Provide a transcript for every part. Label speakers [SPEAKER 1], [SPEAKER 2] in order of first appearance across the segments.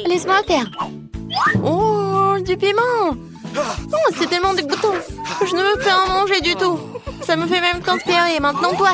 [SPEAKER 1] Laisse-moi faire. Oh, du piment. Oh, c'est tellement dégoûtant. Je ne veux pas en manger du tout. Ça me fait même transpirer. Maintenant, toi.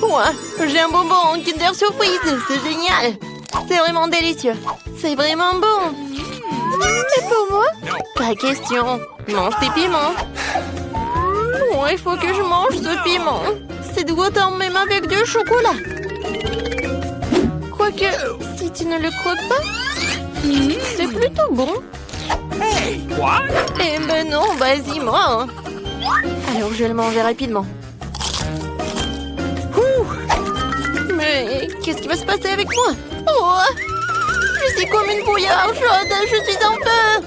[SPEAKER 1] Ouais, j'ai un bonbon en Kinder Surprise. C'est génial. C'est vraiment délicieux. C'est vraiment bon. Mais pour moi, pas question. Mange tes piments. Oh, il faut que je mange ce piment. C'est dégoûtant même avec du chocolat. Quoique, si tu ne le croques pas, c'est plutôt bon. Eh ben non, vas-y, moi. Alors, je vais le manger rapidement. Mais qu'est-ce qui va se passer avec moi? Oh, je suis comme une bouillarde chaude, je suis en feu.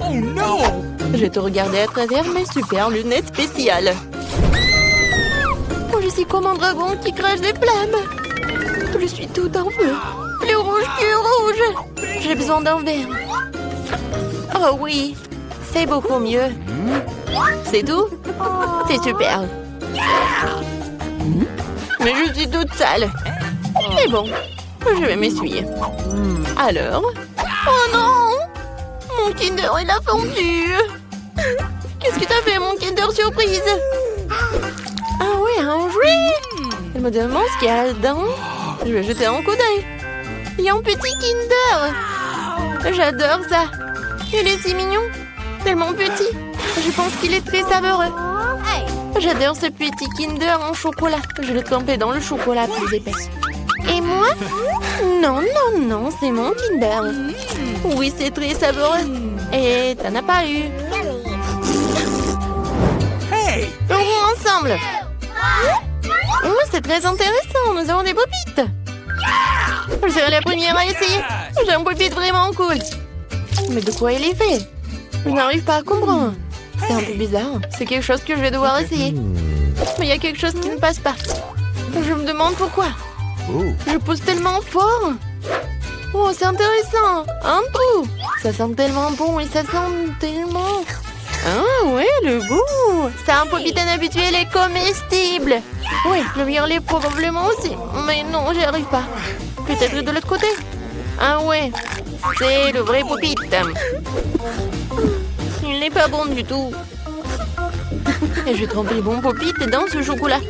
[SPEAKER 2] Oh non!
[SPEAKER 1] Je vais te regarder à travers mes super lunettes spéciales. Oh, je suis comme un dragon qui crache des flammes. Je suis tout en feu. Plus rouge que rouge. J'ai besoin d'un verre. Oh oui, c'est beaucoup mieux. C'est tout? C'est super. Mais je suis toute sale. Mais bon, je vais m'essuyer. Alors? Oh non! Mon Kinder, il a fondu. Qu'est-ce que t'as fait, mon Kinder Surprise? Ah ouais, un jouet. Elle me demande ce qu'il y a là-dedans. Je vais jeter un coup d'œil. Il y a un petit Kinder. J'adore ça. Il est si mignon. Tellement petit. Je pense qu'il est très savoureux. J'adore ce petit Kinder en chocolat. Je le trempais dans le chocolat plus épais. Et moi? Non, non, non, c'est mon Kinder. Oui, c'est très savoureux. Et t'en as pas eu. On joue ensemble. Oh, c'est très intéressant. Nous avons des popites. Je serai la première à essayer. J'ai un popite vraiment cool. Mais de quoi il est fait? Je n'arrive pas à comprendre. C'est un peu bizarre. C'est quelque chose que je vais devoir essayer. Mais il y a quelque chose qui ne passe pas. Je me demande pourquoi. Je pousse tellement fort. Oh, c'est intéressant. Un trou. Ça sent tellement bon et ça sent tellement... Ah ouais, le goût. C'est un popite inhabituel et comestible. Oui, le violet probablement aussi. Mais non, j'y arrive pas. Peut-être de l'autre côté. Ah ouais, c'est le vrai popite. Il n'est pas bon du tout. Et je trempe les bons popites dans ce chocolat.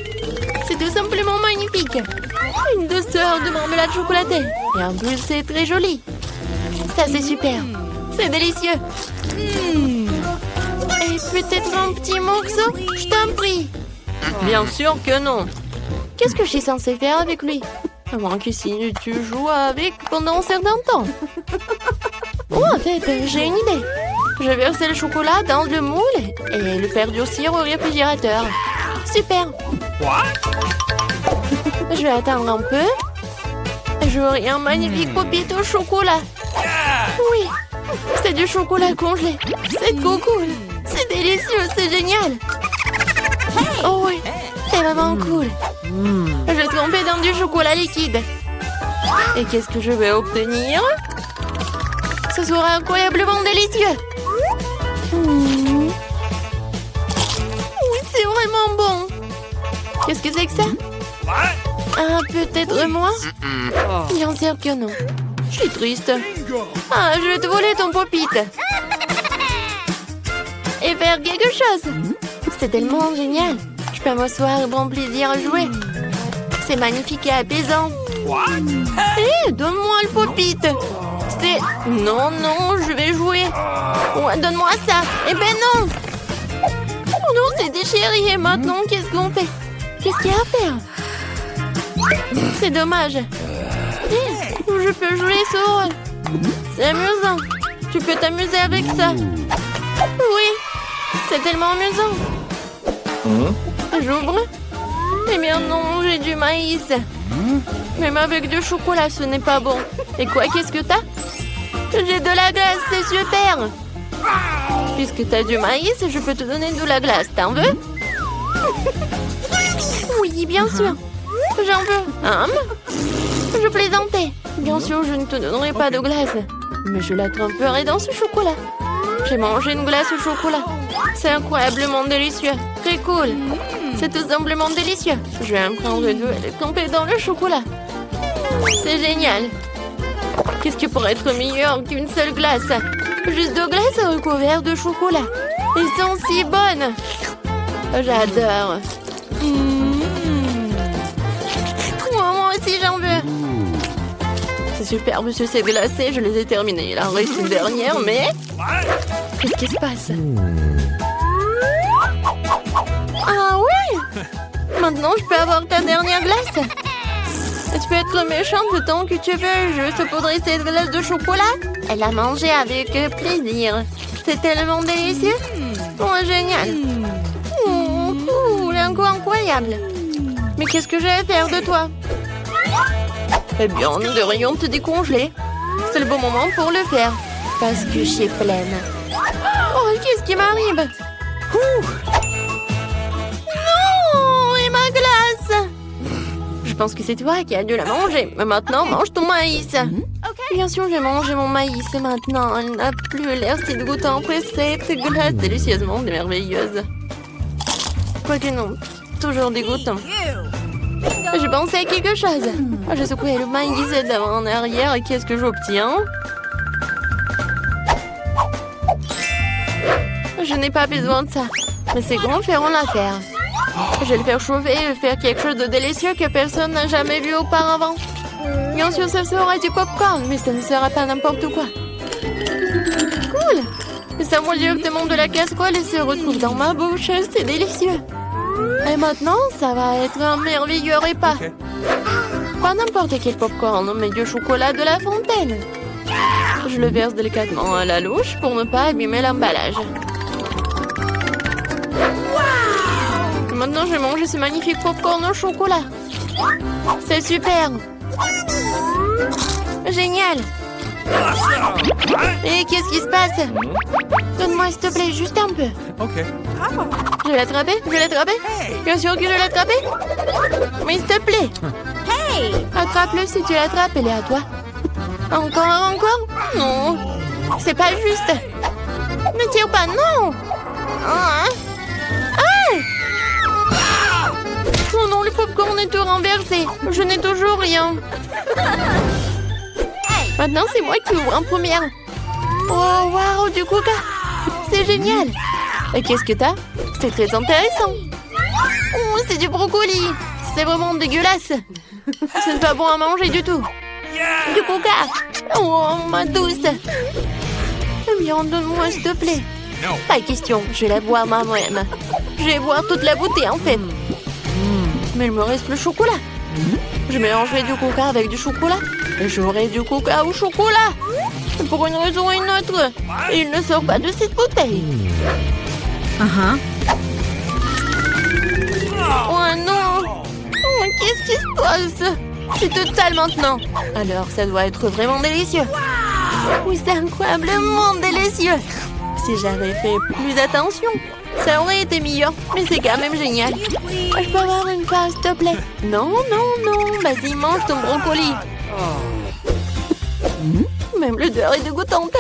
[SPEAKER 1] C'est tout simplement magnifique. Une douceur de marmelade chocolatée. Et en plus, c'est très joli. Ça, c'est super. C'est délicieux. Et peut-être un petit morceau? Je t'en prie. Bien sûr que non. Qu'est-ce que je suis censée faire avec lui? À moins que si tu joues avec pendant un certain temps. Oh, en fait, j'ai une idée. Je vais verser le chocolat dans le moule et le faire durcir au réfrigérateur. Super. Je vais attendre un peu. J'aurai un magnifique popite au chocolat. Oui, c'est du chocolat congelé. C'est trop cool. C'est délicieux, c'est génial. Oh oui, c'est vraiment cool. Je vais tremper dans du chocolat liquide. Et qu'est-ce que je vais obtenir? Ce sera incroyablement délicieux. Oui, c'est vraiment bon. Qu'est-ce que c'est que ça? Ah, peut-être moi? Bien sûr que non. Je suis triste. Ah, je vais te voler ton popite. Et faire quelque chose. C'est tellement génial. Je peux m'asseoir et prendre plaisir à jouer. C'est magnifique et apaisant. Hé, donne-moi le popite. C'est... Non, non, je vais jouer. Ouais, donne-moi ça. Eh ben non. Oh non, c'est déchiré. Et maintenant, qu'est-ce qu'on fait? Qu'est-ce qu'il y a à faire? C'est dommage. Hé, je peux jouer ce rôle. C'est amusant. Tu peux t'amuser avec ça. Oui, c'est tellement amusant. J'ouvre. Eh bien non, j'ai du maïs. Même avec du chocolat, ce n'est pas bon. Et quoi, qu'est-ce que t'as? J'ai de la glace, c'est super. Puisque t'as du maïs, je peux te donner de la glace. T'en veux? Oui, bien sûr. J'en veux. Je plaisantais. Bien sûr, je ne te donnerai pas de glace. Mais je la tremperai dans ce chocolat. J'ai mangé une glace au chocolat. C'est incroyablement délicieux. Très cool. C'est tout simplement délicieux. Je vais en prendre deux et les tremper dans le chocolat. C'est génial. Qu'est-ce qui pourrait être meilleur qu'une seule glace? Juste 2 glaces recouvertes de chocolat. Elles sont si bonnes. J'adore. Moi aussi, j'en veux. C'est superbe sur ces glacés, je les ai terminées. Il en reste une dernière, mais... Qu'est-ce qui se passe? Ah oui! Maintenant, je peux avoir ta dernière glace. Tu peux être méchante le temps que tu veux, juste poudrer cette glace de chocolat. Elle a mangé avec plaisir. C'est tellement délicieux. Oh, génial. Un goût incroyable. Mais qu'est-ce que je vais faire de toi? Eh bien, nous devrions te décongeler. C'est le bon moment pour le faire. Parce que je suis pleine. Oh, qu'est-ce qui m'arrive? Non! Et ma glace! Je pense que c'est toi qui as dû la manger. Mais maintenant, mange ton maïs. Bien sûr, je vais manger mon maïs maintenant. Elle n'a plus l'air si dégoûtant après cette glace délicieusement merveilleuse. Quoique non, toujours dégoûtant. Je pensais à quelque chose. Je secouais le maïs d'avant en arrière et qu'est-ce que j'obtiens? Je n'ai pas besoin de ça. Mais ces grands feront l'affaire. Je vais le faire chauffer et faire quelque chose de délicieux que personne n'a jamais vu auparavant. Bien sûr, ça sera du popcorn, mais ça ne sera pas n'importe quoi. Cool! Ça vole directement de la casserole et se retrouve dans ma bouche. C'est délicieux. Et maintenant, ça va être un merveilleux repas. Pas n'importe quel popcorn, mais du chocolat de la fontaine. Je le verse délicatement à la louche pour ne pas abîmer l'emballage. Maintenant, je vais manger ce magnifique popcorn au chocolat. C'est super. Génial. Et qu'est-ce qui se passe? Donne-moi, s'il te plaît, juste un peu.
[SPEAKER 2] Ok.
[SPEAKER 1] Je vais l'attraper? Je vais l'attraper? Bien sûr que je vais l'attraper. Mais s'il te plaît. Attrape-le si tu l'attrapes, elle est à toi. Encore? Non. C'est pas juste. Ne tire pas, non. Oh non, le popcorn est tout renversé. Je n'ai toujours rien. Maintenant, c'est moi qui ouvre en première. Oh, waouh, du coca. C'est génial. Et qu'est-ce que t'as? C'est très intéressant. Oh, c'est du brocoli. C'est vraiment dégueulasse. Ce n'est pas bon à manger du tout. Du coca. Oh, ma douce. Eh bien, donne-moi, s'il te plaît. Pas question, je vais la boire moi-même. Je vais boire toute la bouteille, en fait. Mais il me reste le chocolat. Je mélangerai du coca avec du chocolat. Et j'aurai du coca au chocolat. Pour une raison ou une autre, il ne sort pas de cette bouteille. Oh non! Oh, qu'est-ce qui se passe? Je suis toute sale maintenant. Alors, ça doit être vraiment délicieux. Oui, c'est incroyablement délicieux. Si j'avais fait plus attention, ça aurait été meilleur. Mais c'est quand même génial. Je peux avoir une part, s'il te plaît? Non. Vas-y, mange ton brocoli. Même l'odeur est dégoûtante.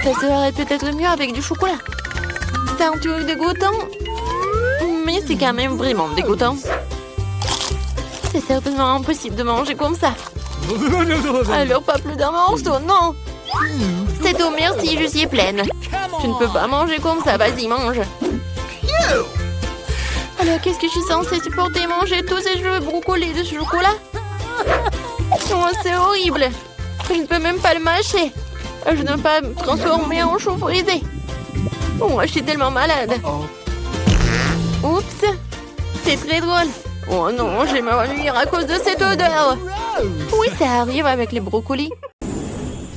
[SPEAKER 1] Ça serait peut-être mieux avec du chocolat. C'est un truc dégoûtant. Mais c'est quand même vraiment dégoûtant. C'est certainement impossible de manger comme ça. Alors pas plus d'un morceau, non. C'est tout, merci, je suis pleine. Tu ne peux pas manger comme ça, vas-y, mange. Alors qu'est-ce que je suis censée supporter? Manger tous ces jeux brocolis de chocolat? Oh, c'est horrible. Je ne peux même pas le mâcher. Je ne peux pas me transformer en chou frisé. Oh, je suis tellement malade. Oups. C'est très drôle. Oh non, je vais m'ennuyer à cause de cette odeur. Oui, ça arrive avec les brocolis.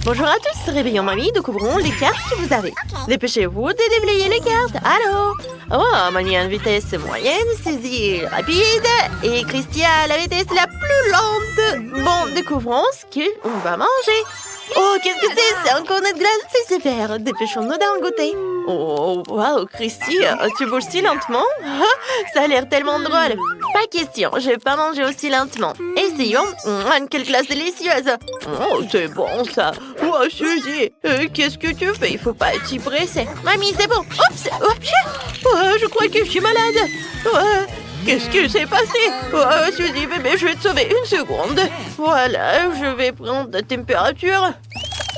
[SPEAKER 1] Bonjour à tous, réveillons mamie, découvrons les cartes que vous avez. Dépêchez-vous de déblayer les cartes. Allô? Oh, mamie a une vitesse moyenne, saisie rapide. Et Christy a la vitesse la plus lente. Bon, découvrons ce qu'on va manger. Oh, qu'est-ce que c'est? C'est un cornet de glace, c'est super. Dépêchons-nous d'en goûter. Oh, wow, Christy, tu bouges si lentement? Ça a l'air tellement drôle. Pas question, je vais pas manger aussi lentement. Essayons. Quelle glace délicieuse. Oh, c'est bon ça. Oh, Suzy, qu'est-ce que tu fais? Il faut pas être si pressé. Mamie, c'est bon. Oups, oups. Oh, je crois que je suis malade. Qu'est-ce qui s'est passé? Oh, Suzy, bébé, je vais te sauver une seconde. Voilà, je vais prendre la température.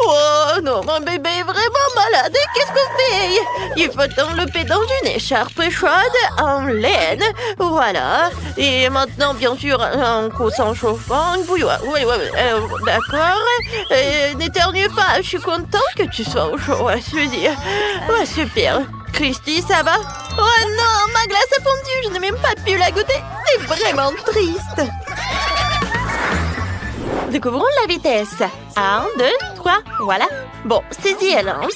[SPEAKER 1] Oh non, mon bébé est vraiment malade. Qu'est-ce qu'on fait? Il faut envelopper dans une écharpe chaude en laine. Voilà. Et maintenant, bien sûr, un coussin chauffant, une bouilloire. Oui, d'accord. N'éternue pas. Je suis contente que tu sois au chaud. Ouais, Suzy. Ouais, super. Christy, ça va? Oh non, ma glace a fondu. Je n'ai même pas pu la goûter. C'est vraiment triste. Découvrons la vitesse. 1, 2, 3, voilà. Bon, Suzy est lente.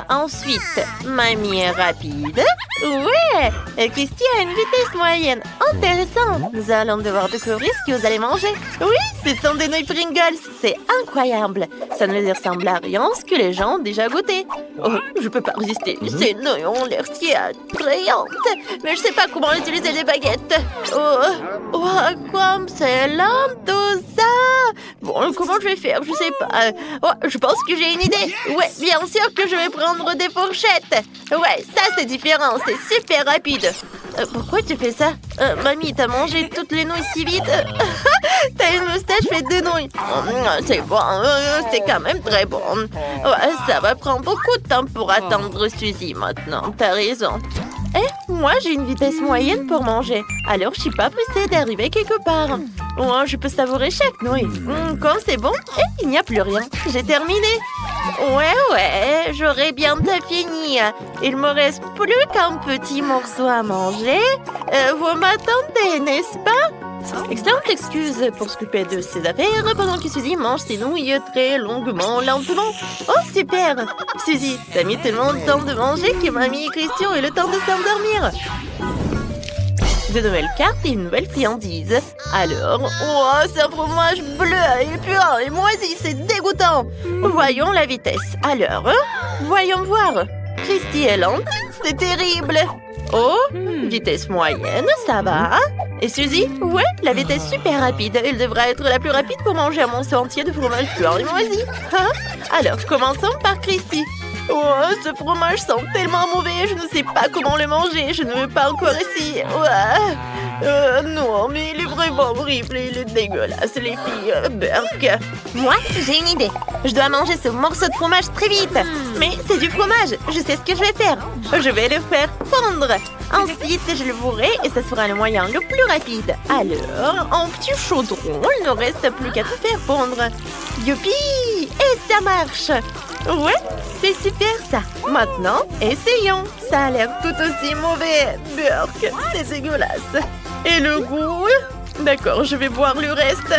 [SPEAKER 1] Ensuite, mamie est rapide. Ouais, et Christy a une vitesse moyenne. Intéressant. Nous allons devoir découvrir ce que vous allez manger. Oui, ce sont des nouilles Pringles. C'est incroyable. Ça ne leur ressemble à rien ce que les gens ont déjà goûté. Oh, je peux pas résister. Ces nouilles ont l'air si attrayantes. Mais je sais pas comment utiliser les baguettes. Oh, comme c'est lent tout ça. Bon, comment je vais faire? Je sais pas. Oh, je pense que j'ai une idée. Ouais, bien sûr que je vais prendre des fourchettes. Ouais, ça c'est différent. C'est super rapide. Pourquoi tu fais ça? Mamie, t'as mangé toutes les nouilles si vite? T'as une moustache faite de nouilles. C'est bon, c'est quand même très bon. Ouais, ça va prendre beaucoup de temps pour attendre Suzy maintenant. T'as raison. Moi, j'ai une vitesse moyenne pour manger. Alors, je suis pas pressée d'arriver quelque part. Je peux savourer chaque nouille. Quand c'est bon, il n'y a plus rien. J'ai terminé. Ouais, j'aurais bientôt fini. Il me reste plus qu'un petit morceau à manger. Vous m'attendez, n'est-ce pas? Excellente excuse pour s'occuper de ses affaires pendant que Suzy mange ses nouilles très longuement, lentement. Oh, super! Suzy, t'as mis tellement de temps de manger que mamie et Christian aient le temps de s'endormir. De nouvelles cartes et une nouvelle friandise. Alors, c'est un fromage bleu et puant et moisi, c'est dégoûtant. Voyons la vitesse. Alors, voyons voir. Christy est lente, c'est terrible. Oh, vitesse moyenne, ça va. Et Suzy? Ouais, la vitesse super rapide. Elle devra être la plus rapide pour manger un morceau entier de fromage puant et moisi. Alors, commençons par Christy. Oh, ce fromage sent tellement mauvais, je ne sais pas comment le manger, je ne veux pas encore essayer. Non, mais il est vraiment horrible, il est dégueulasse, les filles. Berk. Moi, j'ai une idée. Je dois manger ce morceau de fromage très vite. Mais c'est du fromage, je sais ce que je vais faire. Je vais le faire fondre. Ensuite, je le bourrerai et ça sera le moyen le plus rapide. Alors, en petit chaudron, il ne reste plus qu'à tout faire fondre. Youpi! Et ça marche! Ouais, c'est super ça. Maintenant, essayons. Ça a l'air tout aussi mauvais. Burk, c'est dégueulasse. Et le goût? D'accord, je vais boire le reste.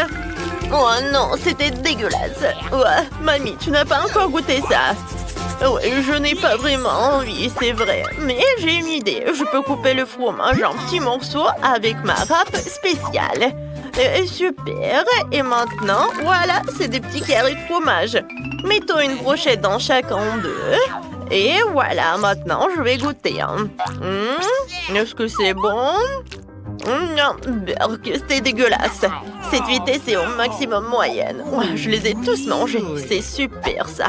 [SPEAKER 1] Oh non, c'était dégueulasse. Ouais, mamie, tu n'as pas encore goûté ça. Ouais, je n'ai pas vraiment envie, c'est vrai. Mais j'ai une idée. Je peux couper le fromage en petits morceaux avec ma râpe spéciale. Super. Et maintenant, voilà, c'est des petits carrés de fromage. Mettons une brochette dans chacun d'eux. Et voilà, maintenant, je vais goûter. Est-ce que c'est bon? Non, c'est dégueulasse. Cette vitesse est au maximum moyenne. Je les ai tous mangés. C'est super, ça.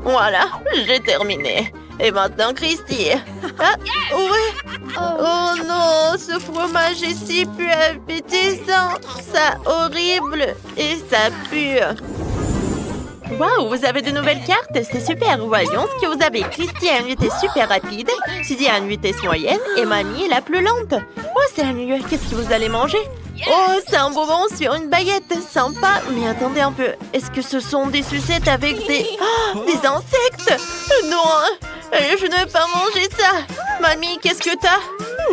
[SPEAKER 1] Voilà, j'ai terminé. Et maintenant, Christy. Ouais. Oh non, ce fromage est si peu appétissant. Ça horrible. Et ça pue. Waouh, vous avez de nouvelles cartes, c'est super. Voyons ce que vous avez. Christy a une vitesse super rapide, Suzy a une vitesse moyenne et mamie est la plus lente. Oh, sérieux, qu'est-ce que vous allez manger? Oh, c'est un bonbon sur une baguette, sympa. Mais attendez un peu, est-ce que ce sont des sucettes avec des insectes? Non, je ne veux pas manger ça. Mamie, qu'est-ce que t'as?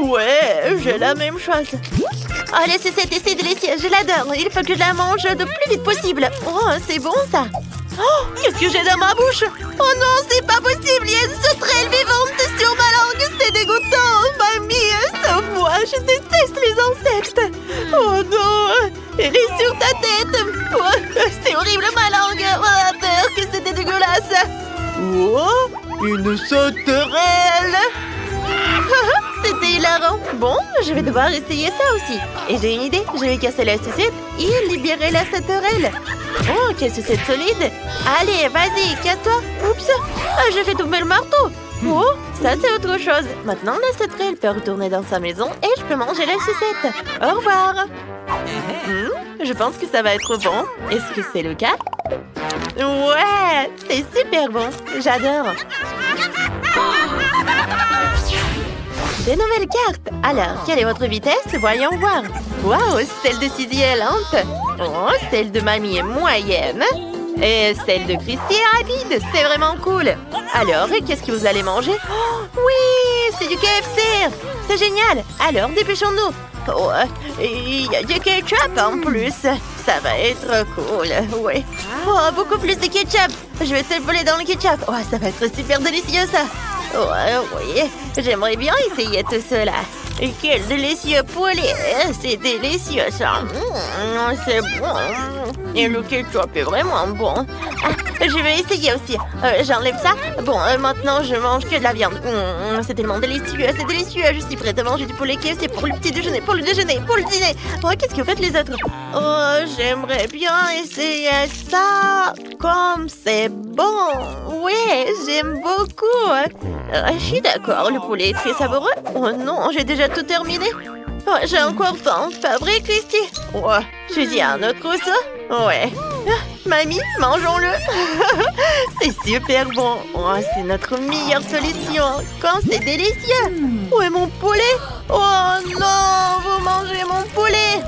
[SPEAKER 1] Ouais, j'ai la même chose. Oh, la sucette est si délicieuse, je l'adore. Il faut que je la mange le plus vite possible. Oh, c'est bon ça. Oh, qu'est-ce que j'ai dans ma bouche? Oh non, c'est pas possible, il y a une sauterelle vivante sur ma langue, c'est dégoûtant. Mamie, sauve-moi, je déteste les insectes. Oh non, elle est sur ta tête. Oh, c'est horrible ma langue. Oh, peur que c'était dégueulasse. Oh, une sauterelle. C'était hilarant. Bon, je vais devoir essayer ça aussi. Et j'ai une idée, je vais casser la sucette et libérer la sauterelle. Oh, quelle sucette solide. Allez, vas-y, casse-toi. Oups, j'ai fait tomber le marteau. Oh, ça c'est autre chose. Maintenant, elle peut retourner dans sa maison et je peux manger la sucette. Au revoir. Je pense que ça va être bon. Est-ce que c'est le cas? Ouais, c'est super bon. J'adore. Des nouvelles cartes. Alors, quelle est votre vitesse? Voyons voir. Waouh, celle de Suzy est lente. Oh, celle de Mamie est moyenne. Et celle de Christy est rapide. C'est vraiment cool. Alors, qu'est-ce que vous allez manger? Oh, oui, c'est du KFC. C'est génial. Alors, dépêchons-nous. Oh, il y a du ketchup en plus. Ça va être cool, ouais. Oh, beaucoup plus de ketchup. Je vais te voler dans le ketchup. Oh, ça va être super délicieux, ça. Oh, oui, j'aimerais bien essayer tout cela. Et quel délicieux poulet. C'est délicieux, ça. C'est bon. Et le ketchup est vraiment bon. Ah, je vais essayer aussi. J'enlève ça. Bon, maintenant, je mange que de la viande. C'est tellement délicieux, c'est délicieux. Je suis prête à manger du poulet KFC pour le petit déjeuner, pour le déjeuner, pour le dîner. Oh, qu'est-ce que vous faites les autres? Oh, j'aimerais bien essayer ça. Comme c'est bon. Oui, j'aime beaucoup. Je suis d'accord, le poulet est très savoureux. Oh non, j'ai déjà tout terminé. Oh, j'ai encore faim, pas vrai, Christy? Ouais, je dis un autre ça? Ouais. Ah, mamie, mangeons-le. C'est super bon. Oh, c'est notre meilleure solution. Quand c'est délicieux. Où est mon poulet? Oh non, vous mangez mon poulet.